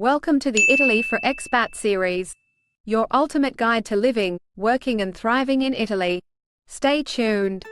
Welcome to the Italy for Expat series, your ultimate guide to living, working and thriving in Italy. Stay tuned.